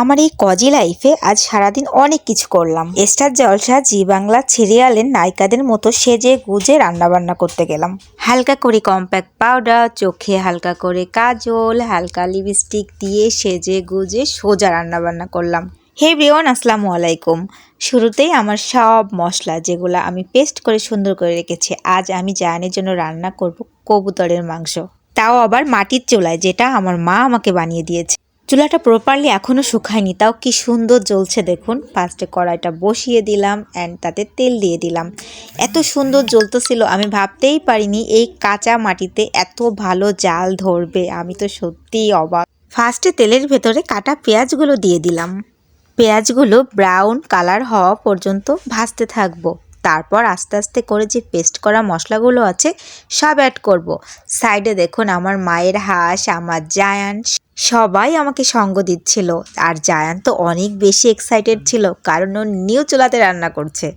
আমার এই কজি লাইফে আজ সারাদিন অনেক কিছু করলাম। স্টার জলসা জি বাংলা সিরিয়ালের নায়িকাদের মতো সেজে গুজে রান্নাবান্না করতে গেলাম। হালকা করে কম্প্যাক্ট পাউডার, চোখে হালকা করে কাজল, হালকা লিপস্টিক দিয়ে সেজে গুজে সোজা রান্নাবান্না করলাম। হে এভরিওয়ান, আসসালামু আলাইকুম। শুরুতেই আমার সব মশলা যেগুলো আমি পেস্ট করে সুন্দর করে রেখেছি, আজ আমি জায়ানের জন্য রান্না করব কবুতরের মাংস, তাও আবার মাটির চুলায়, যেটা আমার মা আমাকে বানিয়ে দিয়েছে। চুলাটা প্রপারলি এখনও শুকায়নি, তাও কি সুন্দর জ্বলছে দেখুন। ফার্স্টে কড়াইটা বসিয়ে দিলাম অ্যান্ড তাতে তেল দিয়ে দিলাম। এত সুন্দর জ্বলতেছিল, আমি ভাবতেই পারিনি এই কাঁচা মাটিতে এত ভালো জাল ধরবে। আমি তো সত্যিই অবাক। ফার্স্টে তেলের ভেতরে কাটা পেঁয়াজগুলো দিয়ে দিলাম। পেঁয়াজগুলো ব্রাউন কালার হওয়া পর্যন্ত ভাজতে থাকবো। তারপর আস্তে আস্তে করে যে পেস্ট করা মশলাগুলো আছে সব অ্যাড করব। সাইডে দেখুন আমার মায়ের হাঁস, আমার জায়ান সবাই আমাকে সঙ্গ দিচ্ছিল। আর জায়ান তো অনেক বেশি এক্সাইটেড ছিল, কারণ ও নিউ চুলাতে রান্না করছে।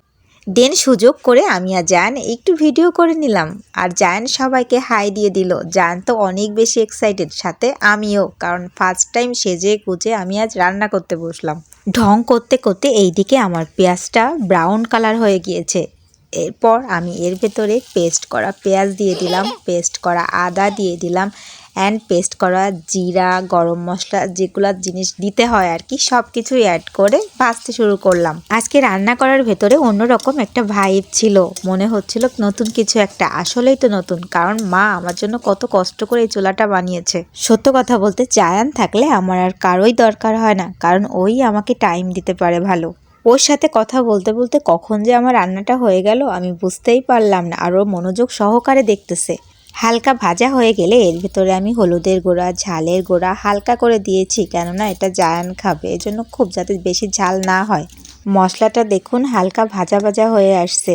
দেন সুযোগ করে আমি আর জায়ান একটু ভিডিও করে নিলাম, আর জায়ান সবাইকে হাই দিয়ে দিল। জায়ান তো অনেক বেশি এক্সাইটেড, সাথে আমিও, কারণ ফার্স্ট টাইম সেজে গুজে আমি আজ রান্না করতে বসলাম। ঢং করতে করতে এইদিকে আমার পেঁয়াজটা ব্রাউন কালার হয়ে গিয়েছে। এরপর আমি এর ভেতরে পেস্ট করা পেঁয়াজ দিয়ে দিলাম, পেস্ট করা আদা দিয়ে দিলাম অ্যান্ড পেস্ট করা জিরা, গরম মশলা, যেগুলো জিনিস দিতে হয় আর কি, সব কিছুই অ্যাড করে ভাজতে শুরু করলাম। আজকে রান্না করার ভেতরে অন্যরকম একটা ভাইব ছিল, মনে হচ্ছিল নতুন কিছু একটা। আসলেই তো নতুন, কারণ মা আমার জন্য কত কষ্ট করে এই চুলাটা বানিয়েছে। সত্য কথা বলতে জায়ান থাকলে আমার আর কারোই দরকার হয় না, কারণ ওই আমাকে টাইম দিতে পারে ভালো। ওর সাথে কথা বলতে বলতে কখন যে আমার রান্নাটা হয়ে গেল আমি বুঝতেই পারলাম না, আরও মনোযোগ সহকারে দেখতেছে। হালকা ভাজা হয়ে গেলে এর ভেতরে আমি হলুদের গুঁড়া, ঝালের গুঁড়া হালকা করে দিয়েছি, কেননা এটা জায়ান খাবে, এজন্য খুব যাতে বেশি ঝাল না হয়। মশলাটা দেখুন হালকা ভাজা ভাজা হয়ে আসছে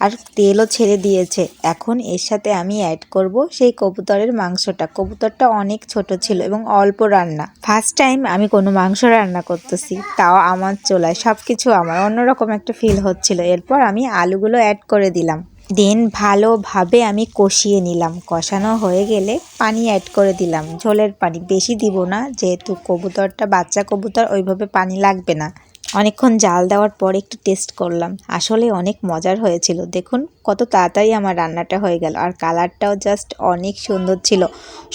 আর তেলও ছেড়ে দিয়েছে। এখন এর সাথে আমি অ্যাড করব সেই কবুতরের মাংসটা। কবুতরটা অনেক ছোট ছিল এবং অল্প রান্না, ফার্স্ট টাইম আমি কোনো মাংস রান্না করতেছি, তাও আমার চুলায়। সব কিছু আমার অন্যরকম একটা ফিল হচ্ছিল। এরপর আমি আলুগুলো অ্যাড করে দিলাম, দেন ভালোভাবে আমি কষিয়ে নিলাম। কষানো হয়ে গেলে পানি অ্যাড করে দিলাম, ঝোলের পানি, বেশি দিব না, যেহেতু কবুতরটা বাচ্চা কবুতর, ওইভাবে পানি লাগবে না। অনেকক্ষণ জাল দেওয়ার পর একটু টেস্ট করলাম, আসলে অনেক মজার হয়েছিল। দেখুন কত তাড়াতাড়ি আমার রান্নাটা হয়ে গেল, আর কালারটাও জাস্ট অনেক সুন্দর ছিল।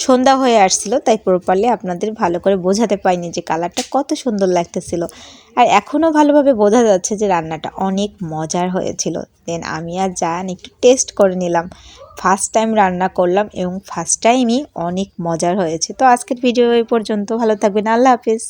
সন্ধ্যা হয়ে আসছিল, তাই প্রপারলি আপনাদের ভালো করে বোঝাতে পারিনি যে কালারটা কত সুন্দর লাগতেছিল। আর এখনও ভালোভাবে বোঝা যাচ্ছে যে রান্নাটা অনেক মজার হয়েছিল। দেন আমি আর জায়ান একটু টেস্ট করে নিলাম। ফার্স্ট টাইম রান্না করলাম এবং ফার্স্ট টাইমই অনেক মজার হয়েছে। তো আজকের ভিডিও এই পর্যন্ত, ভালো থাকবেন, আল্লাহ হাফিজ।